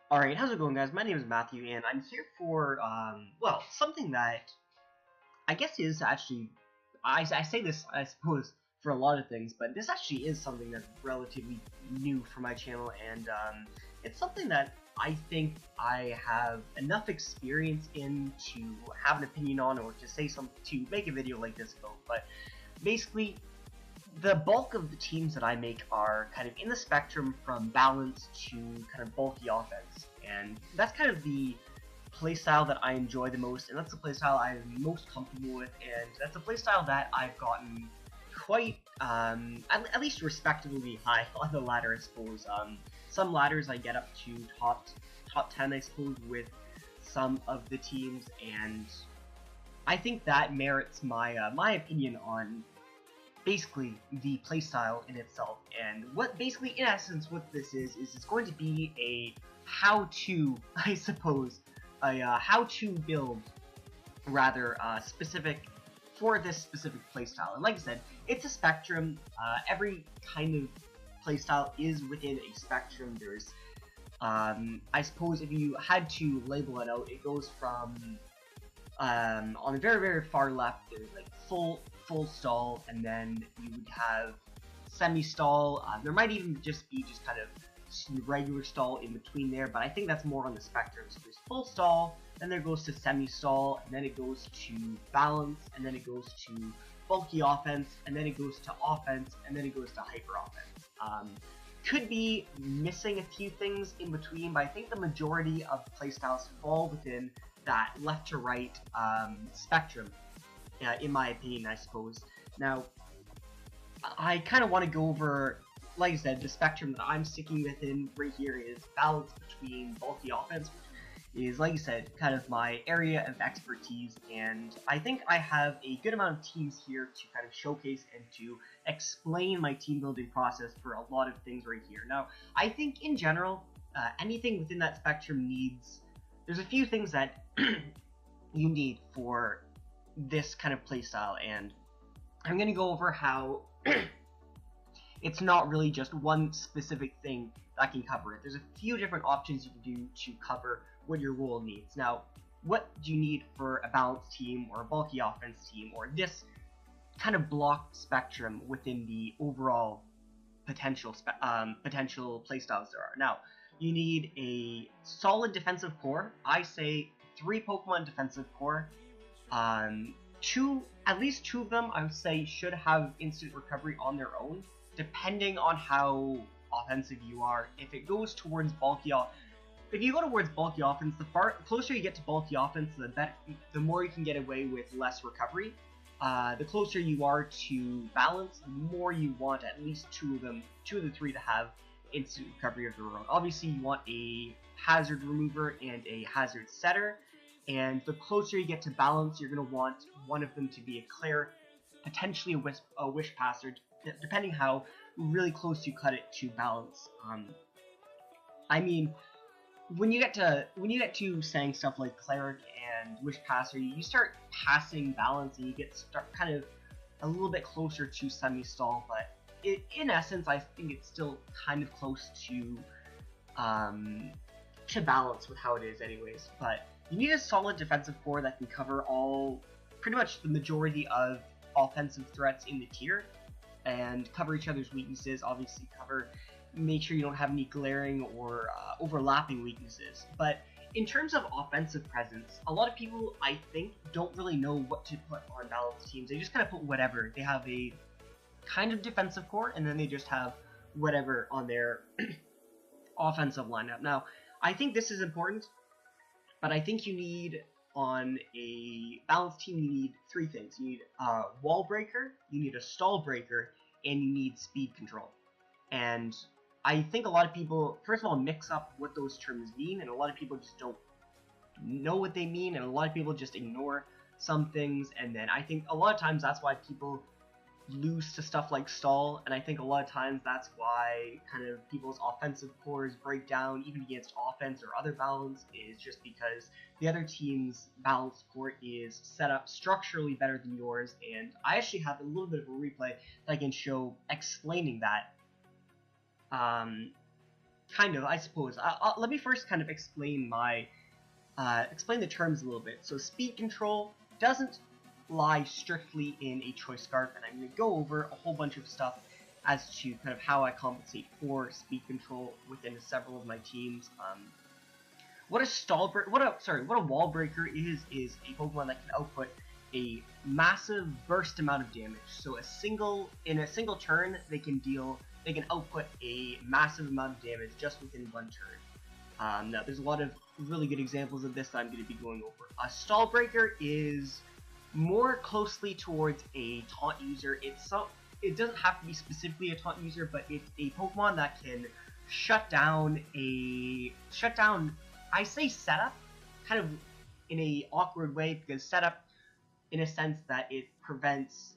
Alright, how's it going, guys? My name is Matthew, and I'm here for, well, something that I guess is actually, I say this, I suppose, for a lot of things, but this actually is something that's relatively new for my channel, and it's something that I think I have enough experience in to have an opinion on, or to say something, to make a video like this about. But basically, the bulk of the teams that I make are kind of in the spectrum from balance to kind of bulky offense, and that's kind of the playstyle that I enjoy the most, and that's the playstyle I'm most comfortable with, and that's a playstyle that I've gotten quite, at least respectably high on the ladder, I suppose. Some ladders I get up to top 10, I suppose, with some of the teams, and I think that merits my opinion on basically the playstyle in itself. And what basically, in essence, what this is it's going to be a how-to, I suppose, a how-to build, rather, specific for this specific playstyle. And like I said, it's a spectrum. Every kind of playstyle is within a spectrum. There's, I suppose, if you had to label it out, it goes from on the very far left, there's like full stall, and then you would have semi-stall. There might even just be kind of regular stall in between there, but I think that's more on the spectrum. So there's full stall, then there goes to semi-stall, and then it goes to balance, and then it goes to bulky offense, and then it goes to offense, and then it goes to hyper offense. Could be missing a few things in between, but I think the majority of playstyles fall within that left to right spectrum, in my opinion, I suppose. Now, I kind of want to go over, like I said, the spectrum that I'm sticking within right here is balance between bulky offense, which is, like I said, kind of my area of expertise, and I think I have a good amount of teams here to kind of showcase and to explain my team building process for a lot of things right here. Now, I think in general, anything within that spectrum needs, there's a few things that you need for this kind of playstyle, and I'm going to go over how it's not really just one specific thing that can cover it. There's a few different options you can do to cover what your role needs. Now, what do you need for a balanced team or a bulky offense team, or this kind of block spectrum within the overall potential playstyles there are? Now, you need a solid defensive core. I say 3 Pokemon defensive core. At least 2 of them, I would say, should have instant recovery on their own, depending on how offensive you are. If it goes towards if you go towards bulky offense, the closer you get to bulky offense, the more you can get away with less recovery. The closer you are to balance, the more you want at least 2 of the 3 to have instant recovery of their own. Obviously, you want a hazard remover and a hazard setter, and the closer you get to balance, you're going to want one of them to be a Claire, potentially a Wish Passer, depending how really close you cut it to balance. I mean, when you get to saying stuff like Cleric and Wish Passer, you start passing balance, and you start kind of a little bit closer to semi-stall, but in essence, I think it's still kind of close to balance with how it is anyways. But you need a solid defensive core that can cover pretty much the majority of offensive threats in the tier, and cover each other's weaknesses. Obviously, make sure you don't have any glaring or overlapping weaknesses. But in terms of offensive presence, a lot of people, I think, don't really know what to put on balanced teams. They just kind of put whatever. They have a kind of defensive core, and then they just have whatever on their offensive lineup. Now, I think this is important, but I think you need, on a balanced team, you need 3 things. You need a wall breaker, you need a stall breaker, and you need speed control. And I think a lot of people, first of all, mix up what those terms mean, and a lot of people just don't know what they mean, and a lot of people just ignore some things, and then I think a lot of times that's why people lose to stuff like stall, and I think a lot of times that's why kind of people's offensive cores break down even against offense or other balance, is just because the other team's balance core is set up structurally better than yours. And I actually have a little bit of a replay that I can show explaining that. kind of, I suppose. Let me first kind of explain my explain the terms a little bit. So speed control doesn't lie strictly in a choice scarf, and I'm going to go over a whole bunch of stuff as to kind of how I compensate for speed control within several of my teams. What a wall breaker is a Pokemon that can output a massive burst amount of damage. So in a single turn, they can output a massive amount of damage just within one turn. Now, there's a lot of really good examples of this that I'm going to be going over. A stall breaker is more closely towards a taunt user. It doesn't have to be specifically a taunt user, but it's a Pokemon that can shut down. I say setup, kind of in a awkward way, because setup, in a sense that it prevents,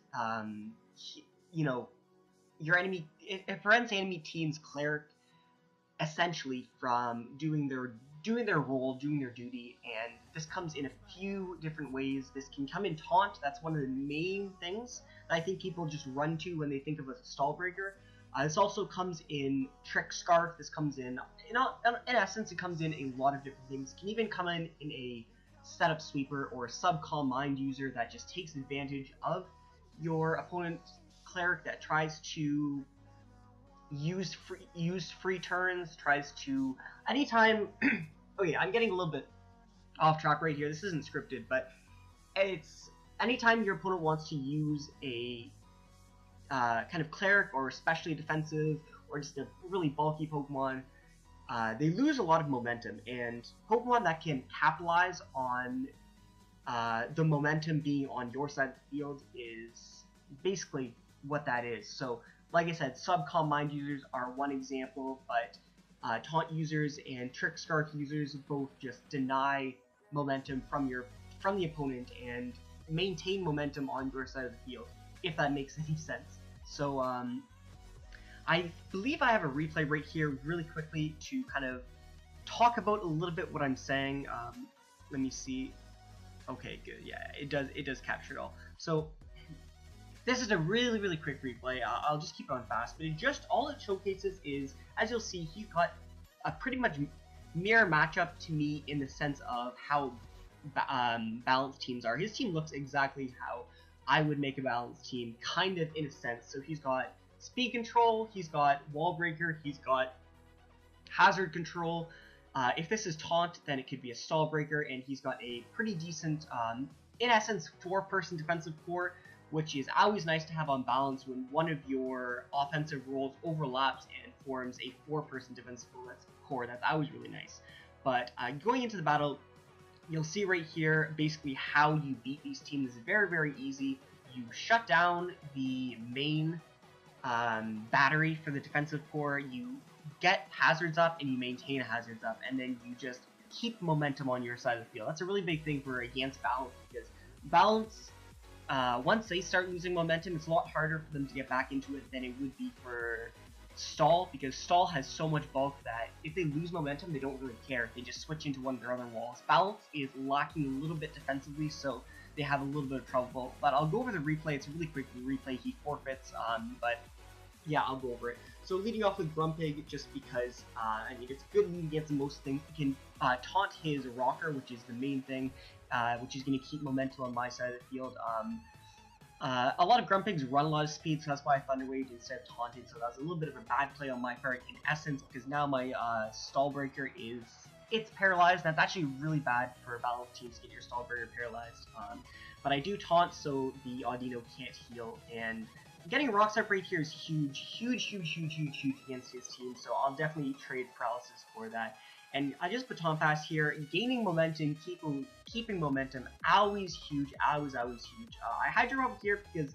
your enemy. It prevents enemy team's cleric essentially from doing their role, doing their duty, and this comes in a few different ways. This can come in taunt. That's one of the main things that I think people just run to when they think of a stall breaker. This also comes in trick scarf. This comes in essence, it comes in a lot of different things. It can even come in a setup sweeper or a sub-calm mind user that just takes advantage of your opponent's cleric that tries to use free turns, tries to anytime. Okay, I'm getting a little bit off track right here. This isn't scripted, but it's anytime your opponent wants to use a kind of cleric or especially defensive or just a really bulky Pokemon, they lose a lot of momentum, and Pokemon that can capitalize on the momentum being on your side of the field is basically what that is. So, like I said, sub-calm mind users are one example, but taunt users and trick scarf users both just deny momentum from the opponent and maintain momentum on your side of the field, if that makes any sense. So I believe I have a replay right here really quickly to kind of talk about a little bit what I'm saying. Let me see. Okay, good. Yeah, it does capture it all. So this is a really quick replay. I'll just keep on fast, but all it showcases is, as you'll see, he's got a pretty much mirror matchup to me in the sense of how balanced teams are. His team looks exactly how I would make a balanced team, kind of in a sense. So he's got speed control, he's got wall breaker, he's got hazard control. If this is taunt, then it could be a stall breaker, and he's got a pretty decent, in essence, 4-person defensive core, which is always nice to have on balance when one of your offensive roles overlaps and forms a 4-person defensive core. That's always really nice. But going into the battle, you'll see right here basically how you beat these teams is very easy. You shut down the main battery for the defensive core, you get hazards up, and you maintain hazards up, and then you just keep momentum on your side of the field. That's a really big thing for against balance, because balance, once they start losing momentum, it's a lot harder for them to get back into it than it would be for stall, because stall has so much bulk that if they lose momentum, they don't really care. They just switch into one of their other walls. Balance is lacking a little bit defensively, so they have a little bit of trouble. But I'll go over the replay. It's a really quick replay. He forfeits, but yeah, I'll go over it. So leading off with Grumpig, just because, I mean, it's good lead against most things. You can taunt his rocker, which is the main thing, which is going to keep momentum on my side of the field. A lot of Grumpigs run a lot of speed, so that's why I Thunder Wave instead of taunting, so that was a little bit of a bad play on my part in essence, because now my Stall Breaker it's paralyzed. That's actually really bad for balanced teams to get your Stall Breaker paralyzed. But I do taunt, so the Audino can't heal, and getting Rock Step right here is huge against his team, so I'll definitely trade Paralysis for that. And I just Baton Pass here, gaining momentum, keeping momentum, always huge, always huge. I Hydro Pump here because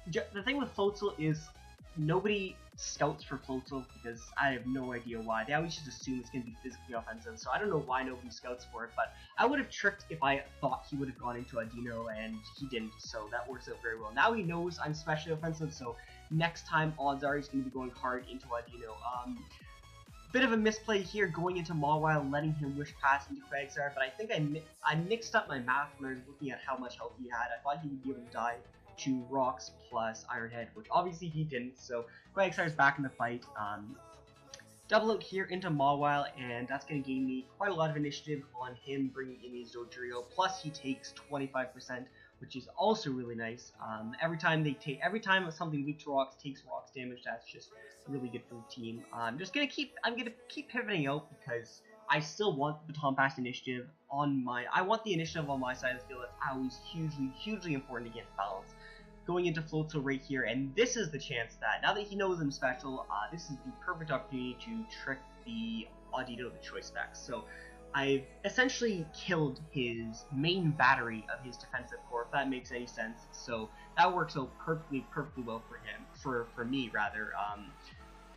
the thing with Floatzel is nobody scouts for Floatzel because I have no idea why. They always just assume it's going to be physically offensive, so I don't know why nobody scouts for it, but I would have tricked if I thought he would have gone into Audino, and he didn't, so that works out very well. Now he knows I'm specially offensive, so next time odds are he's going to be going hard into Audino. Bit of a misplay here going into Mawile, letting him Wish Pass into Quagsire, but I think I mixed up my math when I was looking at how much health he had. I thought he would be able to die to Rocks plus Iron Head, which obviously he didn't, so Quagsire's back in the fight. double out here into Mawile, and that's going to gain me quite a lot of initiative on him bringing in his Dodrio. Plus, he takes 25%, which is also really nice. Every time something weak to rocks takes rocks damage, that's just really good for the team. I'm gonna keep pivoting out because I still want the baton pass initiative on my. I want the initiative on my side of the field. That's always hugely important against balance. Going into Floatzel right here, and this is the chance that, now that he knows I'm special, this is the perfect opportunity to trick the Audino the Choice Specs. So I've essentially killed his main battery of his defensive core, if that makes any sense. So that works out perfectly well for him, for me rather.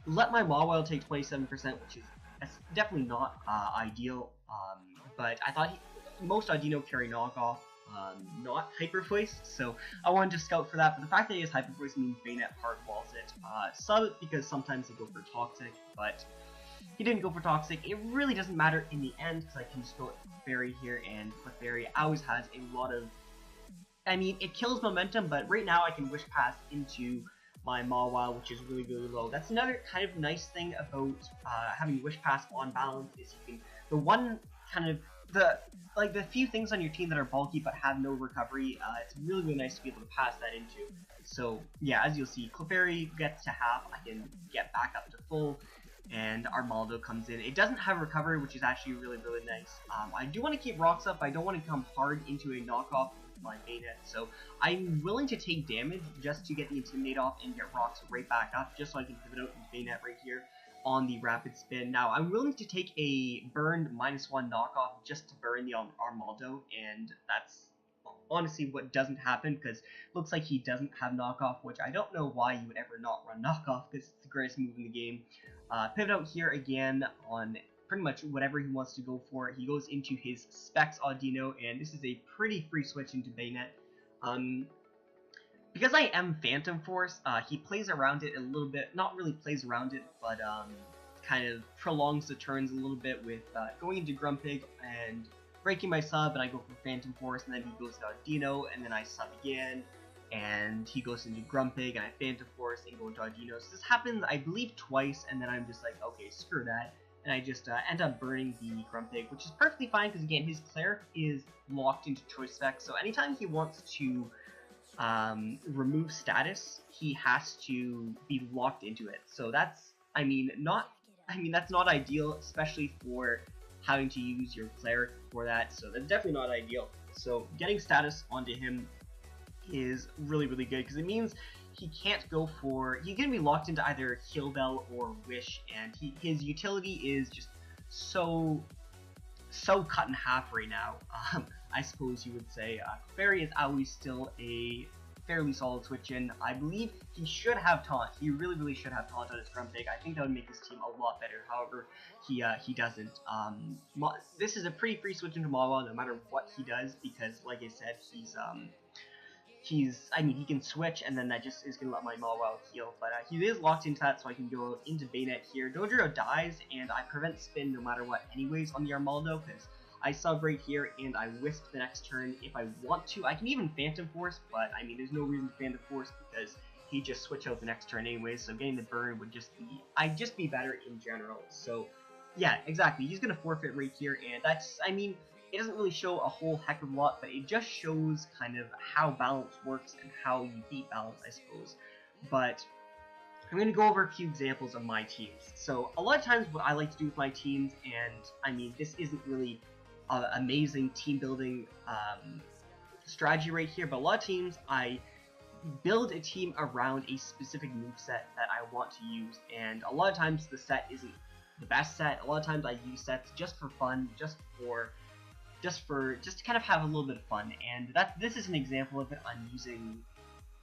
Let my Mawile take 27%, which is definitely not ideal, but I thought most Audino carry knockoff, not Hyper Voice, so I wanted to scout for that, but the fact that he has Hyper Voice means Bayonet hardwalls it. Sub it because sometimes they go for Toxic, but he didn't go for Toxic. It really doesn't matter in the end because I can just go Clefairy here, and Clefairy always has a lot of, I mean, it kills momentum, but right now I can Wish Pass into my Mawile, which is really low. That's another kind of nice thing about having Wish Pass on balance, is you can, the one kind of, the few things on your team that are bulky but have no recovery, it's really nice to be able to pass that into. So yeah, as you'll see, Clefairy gets to half, I can get back up to full, and Armaldo comes in. It doesn't have recovery, which is actually really nice. I do want to keep rocks up. I don't want to come hard into a knockoff with my Bayonet, so I'm willing to take damage just to get the Intimidate off and get rocks right back up, just so I can pivot out with Bayonet right here on the rapid spin. Now, I'm willing to take a burned -1 knockoff just to burn the Armaldo, and that's honestly what doesn't happen, because looks like he doesn't have knockoff, which I don't know why you would ever not run knockoff, because it's the greatest move in the game. Pivot out here again on pretty much whatever he wants to go for. He goes into his Specs Audino, and this is a pretty free switch into Bayonet. Because I am Phantom Force, he plays around it a little bit, not really plays around it, but kind of prolongs the turns a little bit with going into Grumpig and breaking my sub, and I go for Phantom Force, and then he goes to Audino, and then I sub again, and he goes into Grumpig, and I Phantom Force and go into Audino. So this happens, I believe, twice, and then I'm just like, okay, screw that, and I just end up burning the Grumpig, which is perfectly fine, because again, his Cleric is locked into Choice Spec, so anytime he wants to remove status, he has to be locked into it. So that's, that's not ideal, especially for having to use your Cleric for that, so that's definitely not ideal. So getting status onto him is really good, because it means he can't go for, he's going to be locked into either Heal Bell or Wish, and his utility is just so cut in half right now, I suppose you would say. Clefairy is always still a fairly solid switch in. I believe he should have Taunt. He really should have Taunt on his Grumpig. I think that would make his team a lot better. However, he doesn't. This is a pretty free switch into Mawile no matter what he does, because like I said, he can switch, and then that just is going to let my Mawile heal, but he is locked into that, so I can go into Bayonet here. Dodrio dies, and I prevent spin no matter what anyways on the Armaldo, because I sub right here, and I Wisp the next turn if I want to. I can even Phantom Force, but I mean, there's no reason to Phantom Force, because he just switch out the next turn anyways, so getting the burn would I'd just be better in general. So yeah, exactly, he's going to forfeit right here, and that's, it doesn't really show a whole heck of a lot, but it just shows kind of how balance works and how you beat balance, I suppose. But I'm going to go over a few examples of my teams. So a lot of times what I like to do with my teams, and this isn't really an amazing team building strategy right here, but a lot of teams I build a team around a specific moveset that I want to use, and a lot of times the set isn't the best set. A lot of times I use sets just for fun, just to kind of have a little bit of fun, and this is an example of it. I'm using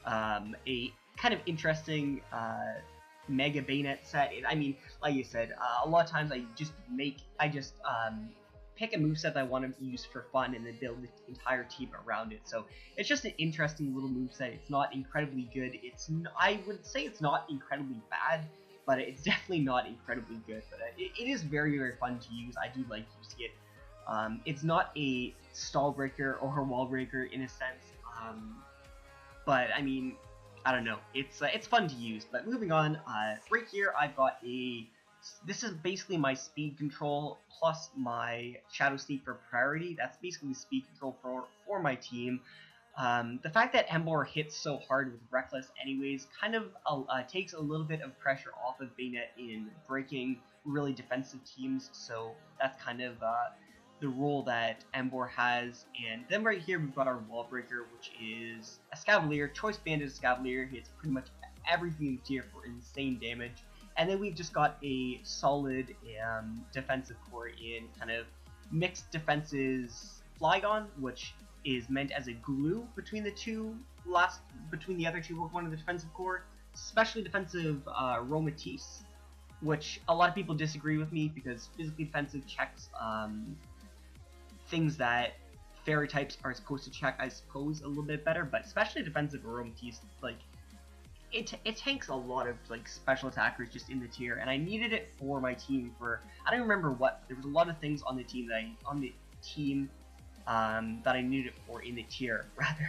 a kind of interesting Mega Bayonet set. Like you said, a lot of times I just pick a moveset that I want to use for fun and then build the entire team around it. So it's just an interesting little moveset. It's not incredibly good. I would say it's not incredibly bad, but it's definitely not incredibly good. But it is very fun to use. I do like using it. It's not a stall breaker or a wall breaker in a sense, but I don't know. It's fun to use. But moving on, right here I've got a this is basically my speed control plus my Shadow Sneak for priority. That's basically speed control for my team. The fact that Embor hits so hard with Reckless anyways kind of takes a little bit of pressure off of Bayonet in breaking really defensive teams, so that's kind of the role that Embor has. And then right here we've got our Wall Breaker, which is a Scavalier. Choice Banded Scavalier hits pretty much everything in the tier for insane damage. And then we've just got a solid defensive core in kind of mixed defenses Flygon, which is meant as a glue between the other two one of the defensive core, especially defensive Romatisse, which a lot of people disagree with me because physically defensive checks things that fairy types are supposed to check, I suppose, a little bit better, but especially defensive Aromatisse, like it tanks a lot of like special attackers just in the tier, and I needed it for my team for I don't remember what, but there was a lot of things on the team that I needed it for in the tier rather.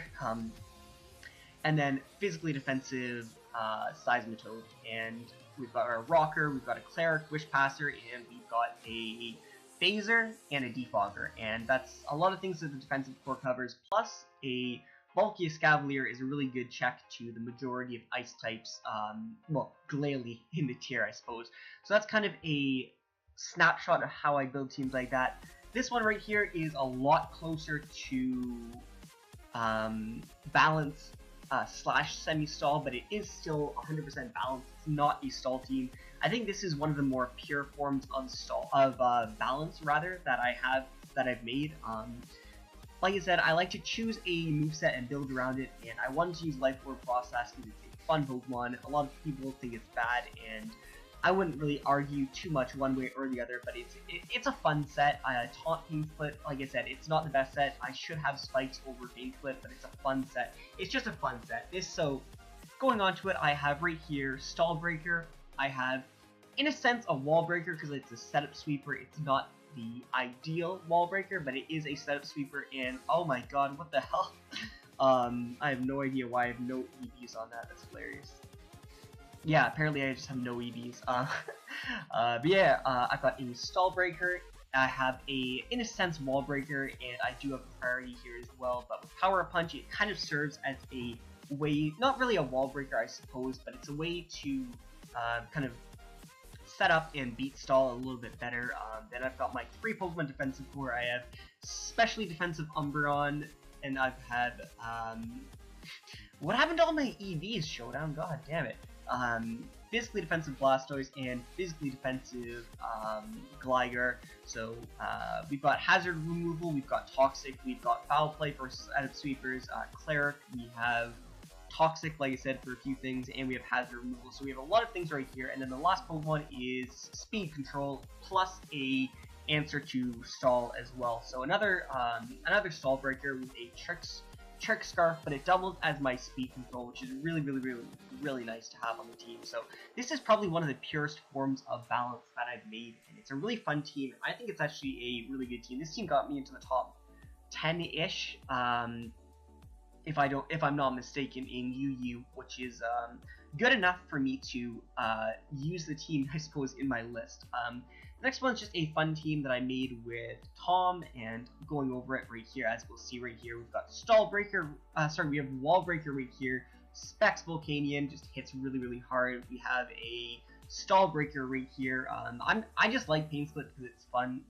And then physically defensive Seismitoad, and we've got our Rocker, we've got a Cleric, Wish Passer, and we've got a Phaser and a Defogger, and that's a lot of things that the defensive core covers, plus a bulky Escavalier is a really good check to the majority of ice types, well, Glalie in the tier, I suppose. So that's kind of a snapshot of how I build teams like that. This one right here is a lot closer to balance slash semi-stall, but it is still 100% balanced. It's not a stall team. I think this is one of the more pure forms of balance rather that I've made. Like I said, I like to choose a moveset and build around it, and I wanted to use Life Orb Process because it's a fun Pokemon. A lot of people think it's bad, and I wouldn't really argue too much one way or the other, but it's a fun set. Taunt Pain Split, like I said, it's not the best set. I should have Spikes over Pain Split, but it's a fun set. It's just a fun set. So, going on to it, I have right here Stall Breaker. I have, in a sense, a Wall Breaker because it's a setup sweeper. It's not the ideal Wall Breaker, but it is a setup sweeper, and oh my god, what the hell? I have no idea why I have no EVs on that. That's hilarious. Yeah, apparently I just have no EVs. But yeah, I've got a Stall Breaker. I have a, in a sense, Wall Breaker, and I do have a priority here as well. But with Power Punch, it kind of serves as a way, not really a Wall Breaker, I suppose, but it's a way to kind of set up and beat Stall a little bit better. Then I've got my 3 Pokemon defensive core. I have specially defensive Umbreon, and I've had what happened to all my EVs? Showdown, god damn it. Physically defensive Blastoise and physically defensive Gligar. So we've got Hazard Removal, we've got Toxic, we've got Foul Play for setup sweepers, Cleric, we have Toxic, like I said, for a few things, and we have Hazard Removal. So we have a lot of things right here, and then the last Pokemon is Speed Control plus a answer to Stall as well. So another Stall Breaker with a Trick Scarf, but it doubles as my Speed Control, which is really nice to have on the team. So this is probably one of the purest forms of balance that I've made, and it's a really fun team. I think it's actually a really good team. This team got me into the top 10-ish. If I'm not mistaken, in UU, which is good enough for me to use the team, I suppose, in my list. The next one is just a fun team that I made with Tom, and going over it right here, as we'll see right here, we've got Stall Breaker, we have Wall Breaker right here, Specs Volcanion, just hits really hard. We have a Stall Breaker right here. I just like Pain Split because it's fun.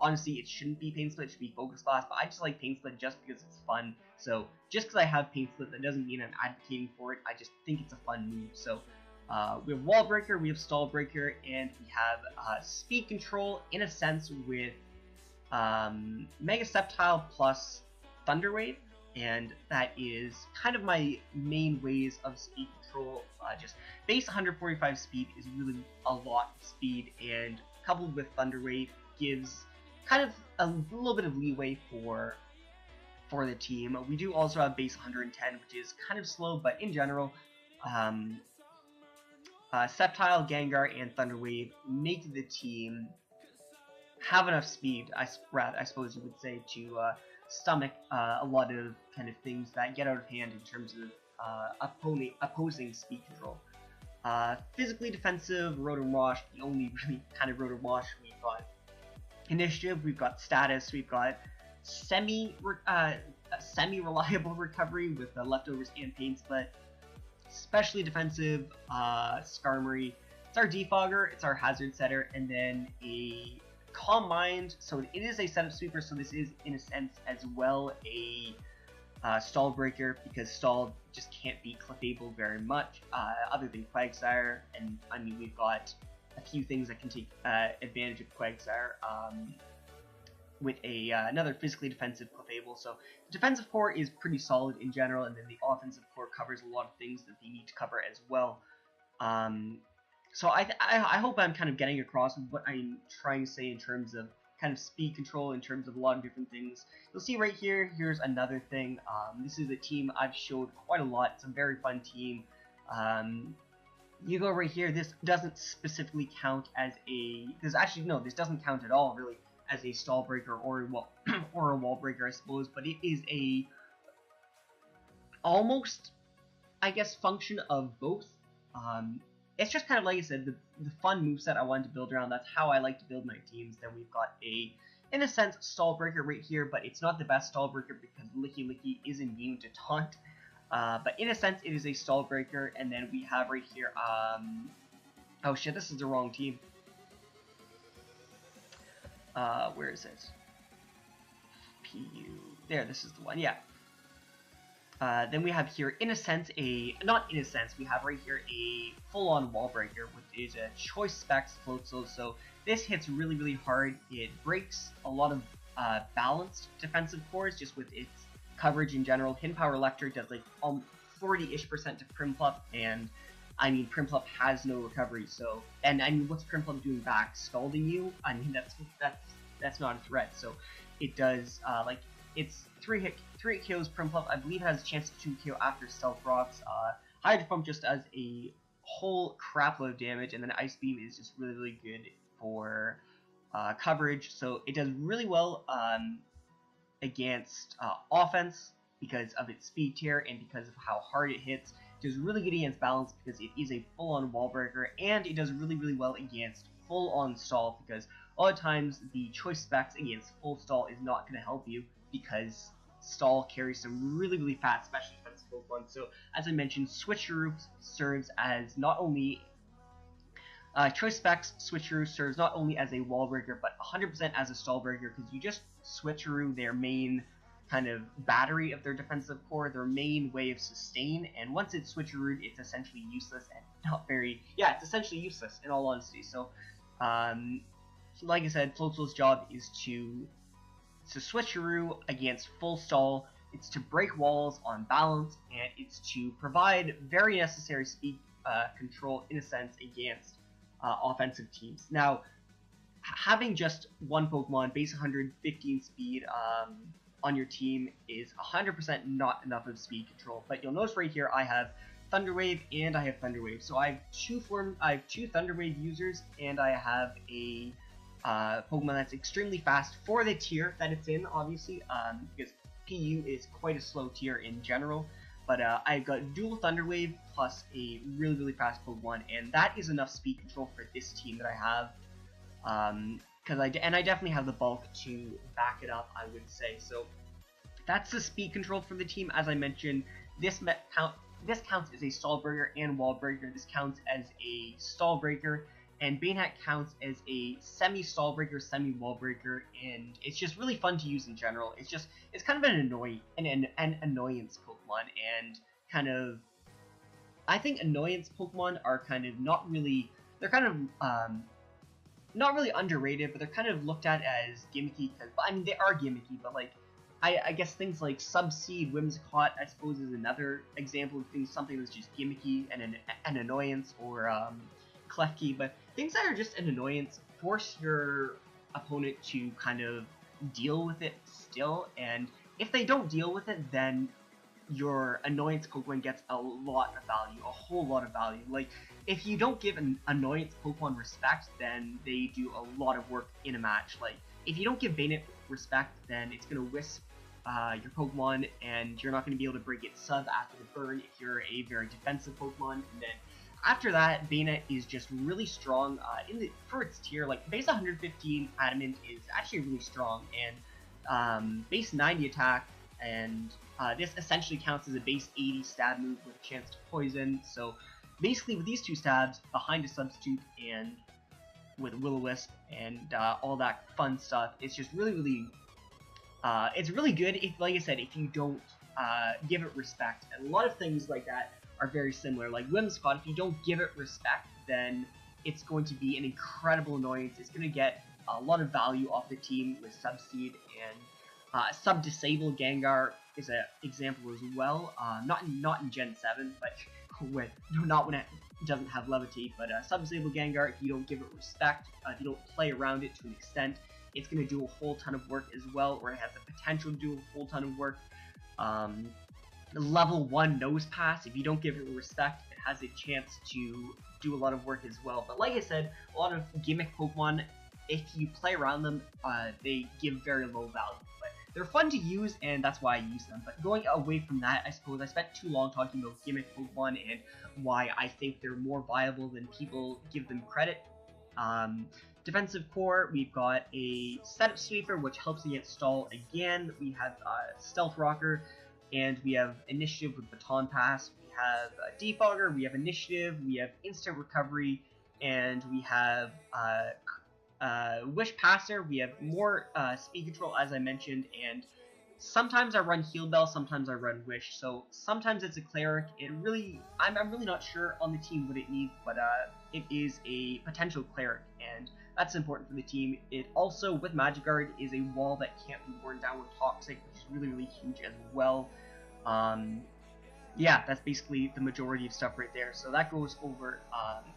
Honestly, it shouldn't be Pain Split, it should be Focus Blast, but I just like Pain Split just because it's fun. So, just because I have Pain Split, that doesn't mean I'm advocating for it, I just think it's a fun move. So, we have Wall Breaker, we have Stall Breaker, and we have Speed Control, in a sense, with Mega Sceptile plus Thunder Wave, and that is kind of my main ways of Speed Control. Just base 145 speed is really a lot of speed, and coupled with Thunder Wave gives kind of a little bit of leeway for the team. We do also have base 110, which is kind of slow, but in general, Sceptile, Gengar, and Thunder Wave make the team have enough speed, I suppose you would say, to stomach a lot of kind of things that get out of hand in terms of opposing speed control. Physically defensive, Rotom Wash, the only really kind of Rotom Wash. We've got Initiative, we've got Status, we've got semi-reliable recovery with leftovers and pain split. Especially defensive, Skarmory. It's our Defogger, it's our Hazard Setter, and then a Calm Mind. So it is a setup sweeper, so this is in a sense as well a Stall Breaker, because Stall just can't beat Clefable very much, other than Quagsire, and I mean we've got a few things that can take advantage of Quagsire, with another physically defensive Clefable. So the defensive core is pretty solid in general, and then the offensive core covers a lot of things that they need to cover as well. So I hope I'm kind of getting across what I'm trying to say in terms of kind of speed control, in terms of a lot of different things. You'll see right here, here's another thing. This is a team I've showed quite a lot. It's a very fun team. You go right here, this doesn't specifically count as a, actually no, this doesn't count at all really as a Stall Breaker or or a Wall Breaker, I suppose, but it is a almost, I guess, function of both. It's just kind of like I said, the fun moveset I wanted to build around. That's how I like to build my teams. Then we've got a, in a sense, Stall Breaker right here, but it's not the best Stall Breaker because Licky Licky is immune to Taunt. But in a sense, it is a Stall Breaker, and then we have right here, oh shit, this is the wrong team. Where is it? PU. There, this is the one, yeah. Then we have here, in a sense, not in a sense, we have right here a full-on Wall Breaker, which is a Choice Specs Floatzel. So this hits really, really hard. It breaks a lot of balanced defensive cores just with its coverage in general. Hidden Power Electric does like 40-ish% to Primplup, and I mean Primplup has no recovery. So, and I mean, what's Primplup doing back? Scalding you? I mean, that's not a threat. So it does like it's 3 hit KOs Primplup. I believe has a chance to 2 KO after Stealth Rocks. Hydro Pump just does a whole crapload of damage, and then Ice Beam is just really, really good for coverage. So it does really well against Offense because of its speed tier and because of how hard it hits. It does really good against Balance because it is a full-on Wall Breaker, and it does really, really well against full-on Stall because a lot of times the Choice Specs against full Stall is not going to help you because Stall carries some really, really fast special defensive Pokemon. So, as I mentioned, Switcheroo serves as not only Choice Specs Switcheroo serves not only as a Wall Breaker, but 100% as a Stall Breaker, because you just Switcheroo their main kind of battery of their defensive core, their main way of sustain, and once it's Switcherooed, it's essentially useless and not very, yeah, it's essentially useless in all honesty. So, like I said, Floatzel's job is to Switcheroo against full Stall, it's to break walls on Balance, and it's to provide very necessary speed control, in a sense, against offensive teams. Now, having just one Pokemon, base 115 speed on your team is 100% not enough of speed control, but you'll notice right here I have Thunder Wave and I have Thunder Wave. So I have two Thunder Wave users, and I have a Pokemon that's extremely fast for the tier that it's in, obviously, because PU is quite a slow tier in general. But I've got dual Thunder Wave plus a really, really fast Pokemon, and that is enough speed control for this team that I have. I definitely have the bulk to back it up, I would say. So that's the speed control for the team. As I mentioned, this counts as a Stall Breaker and Wall Breaker. This counts as a Stall Breaker, and Banehat counts as a semi-Stall Breaker, semi-Wall Breaker, and it's just really fun to use in general. It's kind of an annoyance Pokemon, and kind of, I think annoyance Pokemon are kind of not really, they're kind of, not really underrated, but they're kind of looked at as gimmicky, because, I mean, they are gimmicky, but like, I guess things like Subseed, Whimsicott, I suppose, is another example of things, something that's just gimmicky and an annoyance, or Klefki, but things that are just an annoyance force your opponent to kind of deal with it still, and if they don't deal with it, then your annoyance Pokemon gets a lot of value, a whole lot of value. Like, if you don't give an annoyance Pokemon respect, then they do a lot of work in a match. Like, if you don't give Banehat respect, then it's going to wisp your Pokemon, and you're not going to be able to break its sub after the burn if you're a very defensive Pokemon, and then after that, Bayonet is just really strong for its tier. Like base 115 adamant is actually really strong, and base 90 attack, and this essentially counts as a base 80 stab move with a chance to poison. So basically, with these two stabs behind a substitute and with Will-O-Wisp and all that fun stuff, it's just really it's really good. If, like I said, if you don't give it respect, and a lot of things like that are very similar. Like Whimsicott, if you don't give it respect, then it's going to be an incredible annoyance. It's going to get a lot of value off the team with Subseed, and Sub-Disable Gengar is an example as well. Not in Gen 7, but not when it doesn't have Levitate, but Sub-Disable Gengar, if you don't give it respect, if you don't play around it to an extent, it's going to do a whole ton of work as well, or it has the potential to do a whole ton of work. The level 1 Nose Pass, if you don't give it respect, it has a chance to do a lot of work as well. But like I said, a lot of gimmick Pokemon, if you play around them, they give very low value. But they're fun to use, and that's why I use them. But going away from that, I suppose I spent too long talking about gimmick Pokemon and why I think they're more viable than people give them credit. Defensive core, we've got a Setup Sweeper, which helps against Stall again. We have Stealth Rocker, and we have Initiative with Baton Pass. We have Defogger, we have Initiative, we have Instant Recovery, and we have Wish Passer. We have more Speed Control, as I mentioned, and sometimes I run Heal Bell, sometimes I run Wish. So sometimes it's a Cleric. I'm really not sure on the team what it needs, but it is a potential Cleric, and that's important for the team. It also, with Magic Guard, is a wall that can't be worn down with Toxic, which is really huge as well. Yeah, that's basically the majority of stuff right there. So that goes over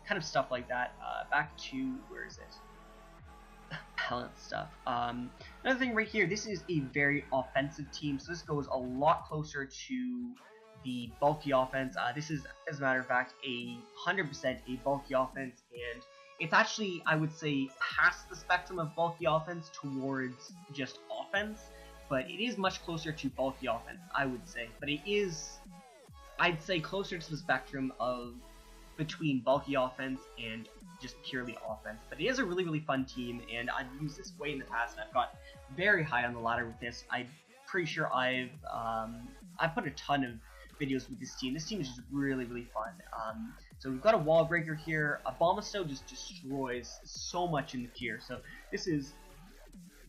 kind of stuff like that. Back to, where is it? Balance stuff. Another thing right here, this is a very offensive team, so this goes a lot closer to the bulky offense. This is, as a matter of fact, 100% a bulky offense, and it's actually, I would say, past the spectrum of bulky offense towards just offense, but it is much closer to bulky offense, I would say. But it is, I'd say, closer to the spectrum of between bulky offense and just purely offense. But it is a really fun team, and I've used this way in the past, and I've got very high on the ladder with this. I'm pretty sure I've put a ton of videos with this team. This team is just really fun. So we've got a Wall Breaker here. A Abomasnow just destroys so much in the tier. So this is,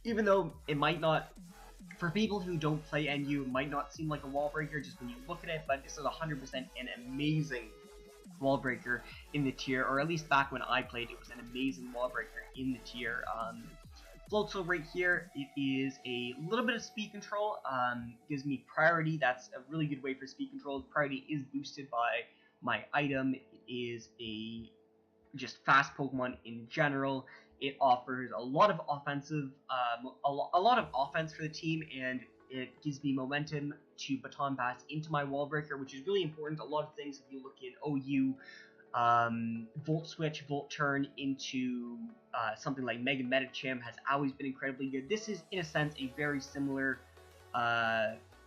even though it might not, for people who don't play NU, it might not seem like a Wall Breaker just when you look at it, but this is 100% an amazing Wall Breaker in the tier, or at least back when I played, it was an amazing Wall Breaker in the tier. Floatzel right here, it is a little bit of speed control, gives me priority. That's a really good way for speed control. Priority is boosted by my item. It is a just fast Pokemon in general. It offers a lot of offensive, a lot of offense for the team, and it gives me momentum to Baton Pass into my Wall Breaker, which is really important. A lot of things, if you look in OU, Volt Switch, Volt Turn into something like Mega Medicham has always been incredibly good. This is, in a sense, a very similar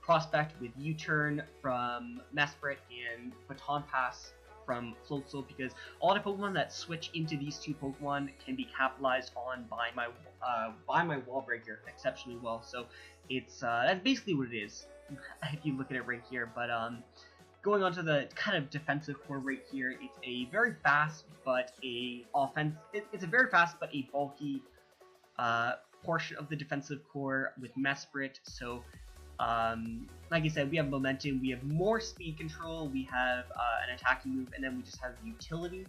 prospect with U-Turn from Mesprit and Baton Pass from Floatzel, because a lot of Pokemon that switch into these two Pokemon can be capitalized on by my Wall Breaker exceptionally well. So it's that's basically what it is if you look at it right here. But going on to the kind of defensive core right here, it's a very fast but a it's a very fast but a bulky portion of the defensive core with Mesprit. So like I said, we have momentum, we have more speed control, we have an attacking move, and then we just have utility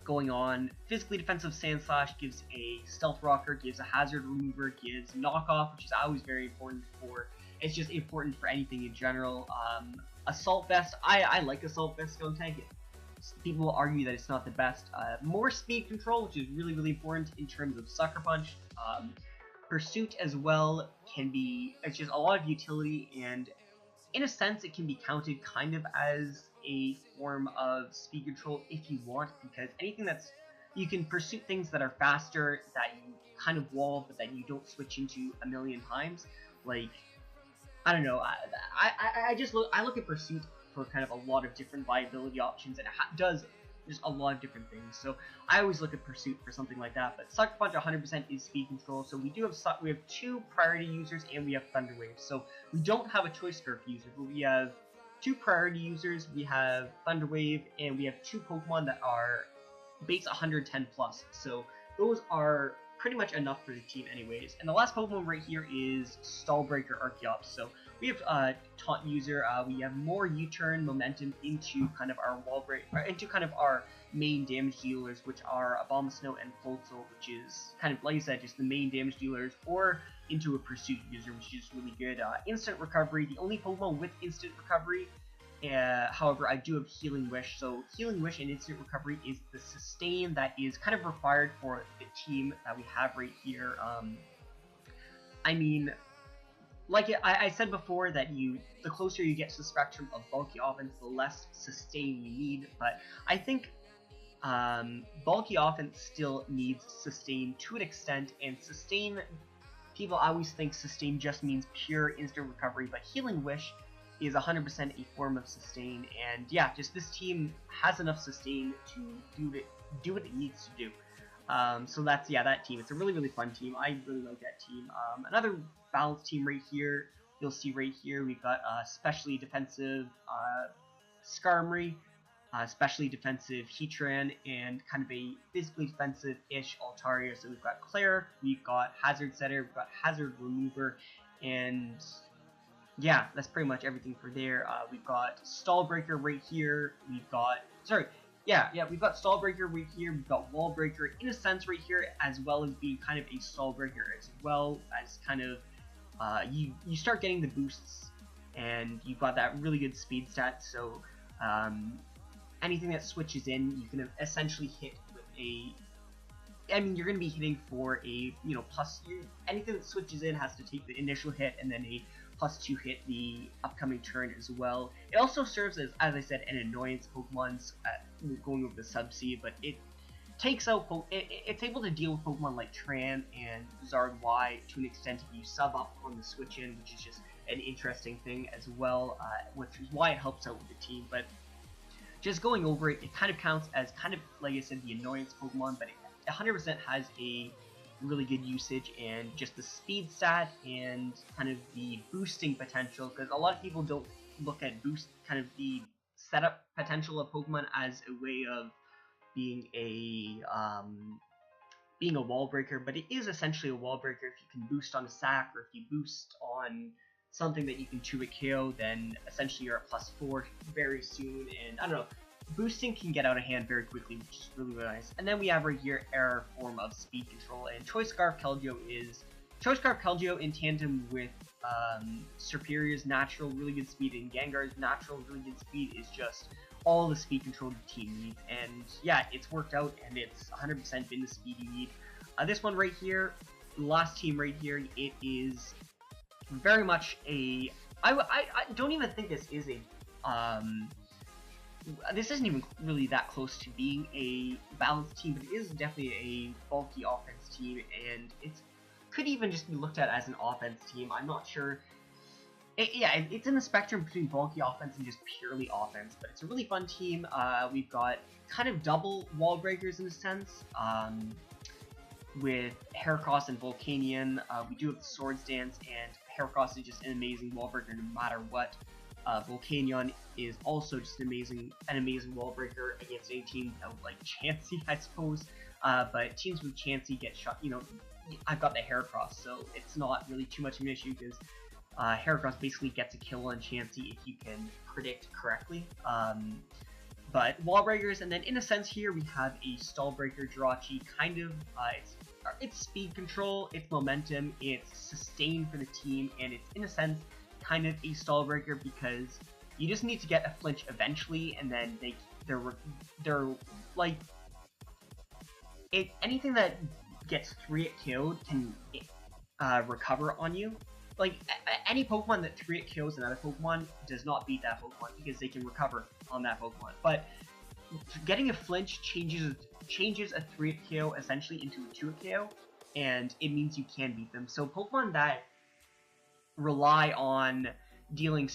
going on. Physically defensive Sand Slash gives a Stealth Rocker, gives a Hazard Remover, gives Knockoff, which is always very important for, it's just important for anything in general. Assault Vest, I like Assault Vest Stone Tank. People will argue that it's not the best. More speed control, which is really important in terms of Sucker Punch. Pursuit as well can be, it's just a lot of utility, and in a sense it can be counted kind of as a form of speed control if you want, because anything that's, you can pursue things that are faster, that you kind of wall but that you don't switch into a million times. Like, I don't know, I look at Pursuit for kind of a lot of different viability options, and it does just a lot of different things. So I always look at Pursuit for something like that. But Sucker Punch 100% is speed control. So we have 2 priority users and we have Thunder Wave. So we don't have a choice scarf user, but we have 2 priority users. We have Thunder Wave, and we have 2 Pokemon that are base 110 plus. So those are pretty much enough for the team anyways. And the last Pokemon right here is Stallbreaker Archeops. So we have Taunt user, we have more U-turn momentum into kind of our wall break, into kind of our main damage dealers, which are Abomasnow and Floatzel, which is kind of, like I said, just the main damage dealers, or into a Pursuit user, which is really good. Instant recovery, the only Pokemon with instant recovery. However, I do have Healing Wish, so Healing Wish and Instant Recovery is the sustain that is kind of required for the team that we have right here. I mean, like I said before, that the closer you get to the spectrum of bulky offense, the less sustain you need, but I think bulky offense still needs sustain to an extent, and sustain, people always think sustain just means pure instant recovery, but Healing Wish is 100% a form of sustain, and yeah, just this team has enough sustain to do what it needs to do. So that's, yeah, that team. It's a really, really fun team. I really like that team. Another balanced team right here, you'll see right here, we've got specially defensive Skarmory, specially defensive Heatran, and kind of a physically defensive-ish Altaria. So we've got Claire, we've got Hazard Setter, we've got Hazard Remover, and yeah, that's pretty much everything for there. We've got Stallbreaker right here. We've got, we've got Stallbreaker right here. We've got Wall Breaker in a sense right here, as well as being kind of a Stallbreaker, as well as kind of you start getting the boosts, and you've got that really good speed stat. So anything that switches in, you can essentially hit with a. I mean, you're going to be hitting for a plus. Anything that switches in has to take the initial hit and then a +2 hit the upcoming turn as well. It also serves as I said, an annoyance Pokemon, going over the Subsea, but it takes out, it's able to deal with Pokemon like Tran and Zard Y to an extent if you sub up on the switch in, which is just an interesting thing as well, which is why it helps out with the team. But just going over it, it kind of counts as kind of, like I said, the annoyance Pokemon, but it 100% has a really good usage, and just the speed stat and kind of the boosting potential, because a lot of people don't look at kind of the setup potential of Pokemon as a way of being a wall breaker, but it is essentially a wall breaker. If you can boost on a sack, or if you boost on something that you can 2-hit KO, then essentially you're at +4 very soon, and I don't know, boosting can get out of hand very quickly, which is really, really nice. And then we have right here our form of speed control, and Choice Scarf Keldeo in tandem with Serperior's natural really good speed and Gengar's natural really good speed is just all the speed control the team needs. And yeah, it's worked out, and it's 100% been the speed you need. This one right here, the last team right here, it is very much a. I don't even think this is a. This isn't even really that close to being a balanced team, but it is definitely a bulky offense team, and it could even just be looked at as an offense team. I'm not sure. It's in the spectrum between bulky offense and just purely offense, but it's a really fun team. We've got kind of double wall breakers in a sense, with Heracross and Volcanion. We do have the Swords Dance, and Heracross is just an amazing wall breaker no matter what. Volcanion is also just an amazing wall breaker against any team like Chansey, I suppose. But teams with Chansey get shot. I've got the Heracross, so it's not really too much of an issue, because Heracross basically gets a kill on Chansey if you can predict correctly. But wall breakers, and then in a sense here we have a Stallbreaker Jirachi. Kind of, it's speed control, it's momentum, it's sustain for the team, and it's in a sense kind of a Stallbreaker, because you just need to get a flinch eventually, and then they're like, anything that gets 3-hit killed can recover on you. Like any Pokemon that 3-hit kills another Pokemon does not beat that Pokemon, because they can recover on that Pokemon. But getting a flinch changes a 3-hit KO essentially into a 2-hit KO, and it means you can beat them. So Pokemon that rely on dealing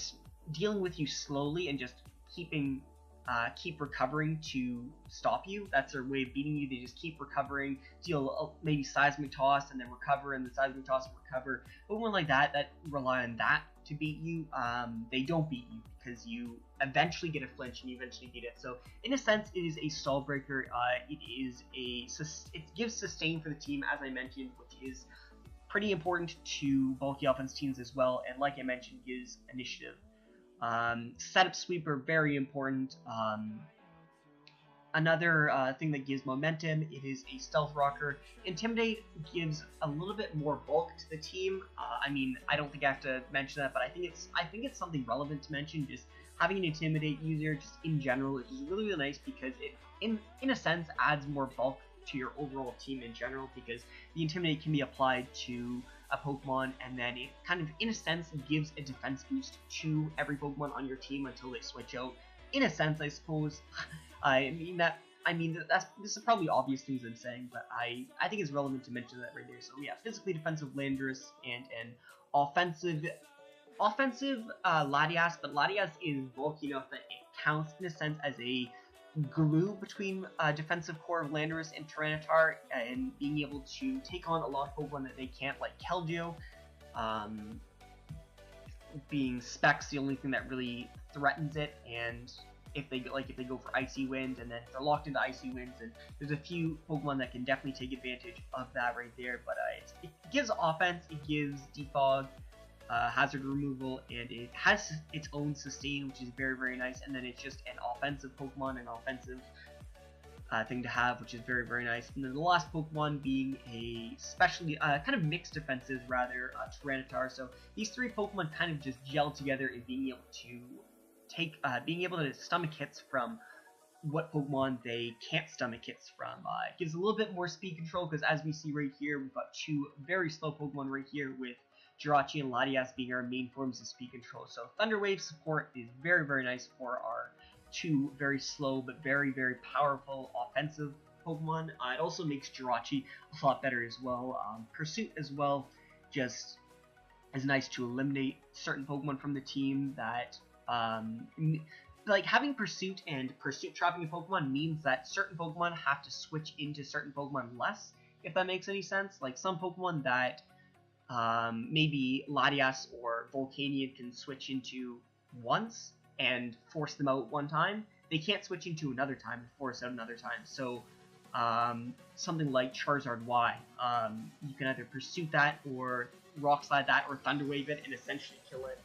dealing with you slowly and just keep recovering to stop you. That's their way of beating you. They just keep recovering, deal maybe seismic toss and then recover, and then seismic toss and recover. Pokemon like that rely on that to beat you, they don't beat you because you eventually get a flinch and you eventually beat it. So in a sense, it is a stall breaker. It gives sustain for the team, as I mentioned, which is pretty important to bulky offense teams as well. And like I mentioned, gives initiative. Setup sweep are very important. Another thing that gives momentum, it is a stealth rocker. Intimidate gives a little bit more bulk to the team. I mean, I don't think I have to mention that, but I think it's something relevant to mention. Just having an intimidate user, just in general, is really, really nice because it, in a sense, adds more bulk to your overall team in general, because the intimidate can be applied to a Pokemon, and then it kind of, in a sense, gives a defense boost to every Pokemon on your team until they switch out. In a sense, I suppose. This is probably obvious things I'm saying, but I think it's relevant to mention that right there. So yeah, physically defensive Landorus and an offensive Latias, but Latias is bulky enough that it counts in a sense as a glue between defensive core of Landorus and Tyranitar, and being able to take on a lot of Pokemon that they can't, like Keldeo. Being Specs the only thing that really threatens it, and if they go for Icy Wind, and then they're locked into Icy Winds, and there's a few Pokemon that can definitely take advantage of that right there. But it gives offense, it gives defog, hazard removal, and it has its own sustain, which is very, very nice. And then it's just an offensive Pokemon, an offensive thing to have, which is very, very nice. And then the last Pokemon being a specially kind of mixed defenses, rather, Tyranitar. So these three Pokemon kind of just gel together in being able to stomach hits from what Pokemon they can't stomach hits from. It gives a little bit more speed control, because as we see right here, we've got two very slow Pokemon right here, with Jirachi and Latias being our main forms of speed control. So Thunder Wave support is very, very nice for our two very slow but very, very powerful offensive Pokemon. It also makes Jirachi a lot better as well. Pursuit as well just is nice to eliminate certain Pokemon from the team that like having Pursuit and Pursuit trapping a Pokemon means that certain Pokemon have to switch into certain Pokemon less, if that makes any sense. Like some Pokemon that maybe Latias or Volcanion can switch into once and force them out one time, they can't switch into another time and force out another time. So something like Charizard Y, you can either Pursuit that, or Rock Slide that, or Thunder Wave it and essentially kill it.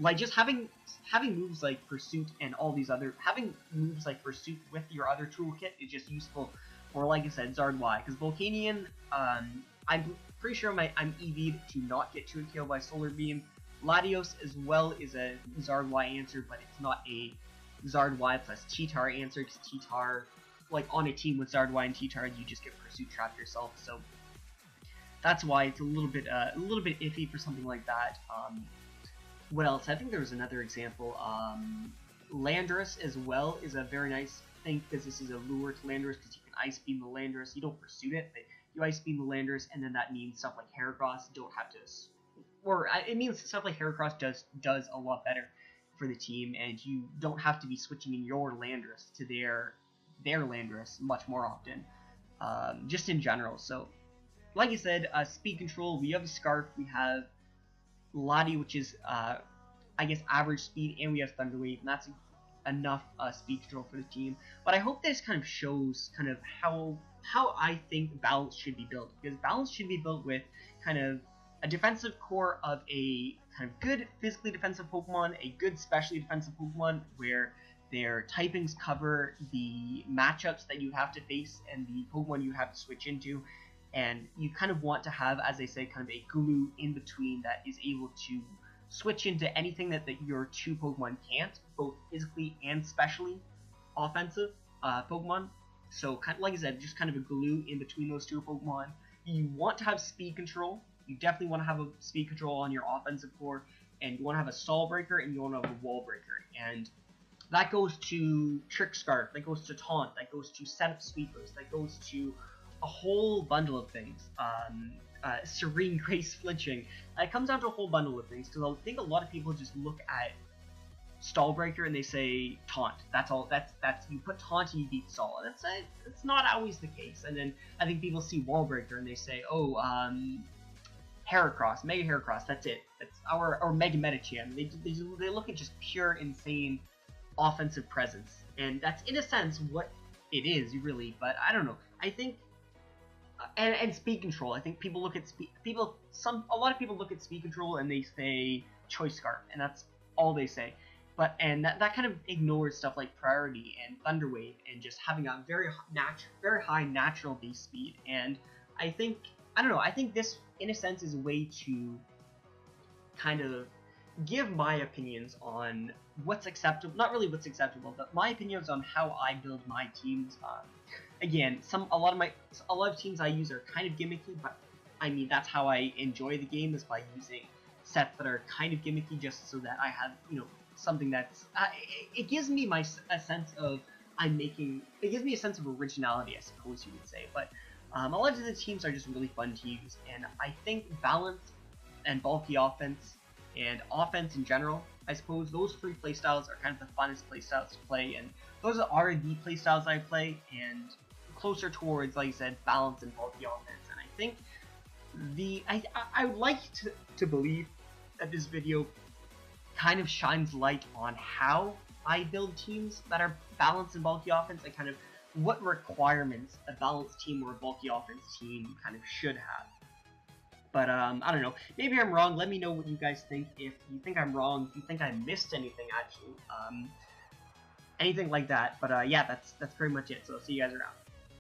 Like just having moves like Pursuit and all these other, having moves like Pursuit with your other toolkit is just useful for, like I said, Zard Y, because Volcanion, I'm pretty sure I'm EV'd to not get to a KO by Solar Beam. Latios as well is a Zard Y answer, but it's not a Zard Y plus T-Tar answer, because T-Tar, like on a team with Zard Y and T-Tar, you just get Pursuit trapped yourself. So that's why it's a little bit iffy for something like that. What else? I think there was another example. Landorus as well is a very nice thing, because this is a lure to Landorus, because you can Ice Beam the Landorus. You don't Pursuit it, but you Ice Beam the Landorus, and then that means stuff like Heracross don't have to, or it means stuff like Heracross does a lot better for the team, and you don't have to be switching in your Landorus to their Landorus much more often, just in general. So, like I said, speed control, we have a Scarf, we have Lati, which is, I guess, average speed, and we have Thunder Wave, and that's enough speed control for the team. But I hope this kind of shows kind of how I think balance should be built, because balance should be built with kind of a defensive core of a kind of good physically defensive Pokemon, a good specially defensive Pokemon, where their typings cover the matchups that you have to face and the Pokemon you have to switch into. And you kind of want to have, as I say, kind of a glue in between that is able to switch into anything that your two Pokemon can't, both physically and specially offensive Pokemon. So, kind of, like I said, just kind of a glue in between those two Pokemon. You want to have speed control. You definitely want to have a speed control on your offensive core, and you want to have a stall breaker, and you want to have a wall breaker. And that goes to Trick Scarf, that goes to Taunt, that goes to Setup Sweepers, that goes to a whole bundle of things. serene grace flinching. It comes down to a whole bundle of things, because I think a lot of people just look at stall breaker and they say taunt. That's all. That's you put taunt and you beat stall. And that's not always the case. And then I think people see wall breaker and they say, oh, Heracross, Mega Heracross. That's it. That's our Mega Medicham. They look at just pure insane offensive presence, and that's in a sense what it is really. But I don't know. I think. And speed control. I think people look at a lot of people look at speed control and they say choice scarf, and that's all they say. But that kind of ignores stuff like priority and thunder wave and just having a very high natural base speed. And I think I think this in a sense is a way to kind of give my opinions on what's acceptable, not really what's acceptable, but my opinions on how I build my teams. Again, a lot of teams I use are kind of gimmicky, but I mean that's how I enjoy the game, is by using sets that are kind of gimmicky, just so that I have something that's it gives me a sense of it gives me a sense of originality, I suppose you would say. But a lot of the teams are just really fun to use, and I think balance and bulky offense and offense in general, I suppose those three playstyles are kind of the funnest playstyles to play, and those are the playstyles I play, and closer towards, like I said, balance and bulky offense. And I think I would like to believe that this video kind of shines light on how I build teams that are balanced and bulky offense, and kind of what requirements a balanced team or a bulky offense team kind of should have. But I don't know, maybe I'm wrong. Let me know what you guys think. If you think I'm wrong, if you think I missed anything, actually, anything like that. But yeah, that's pretty much it. So see you guys around.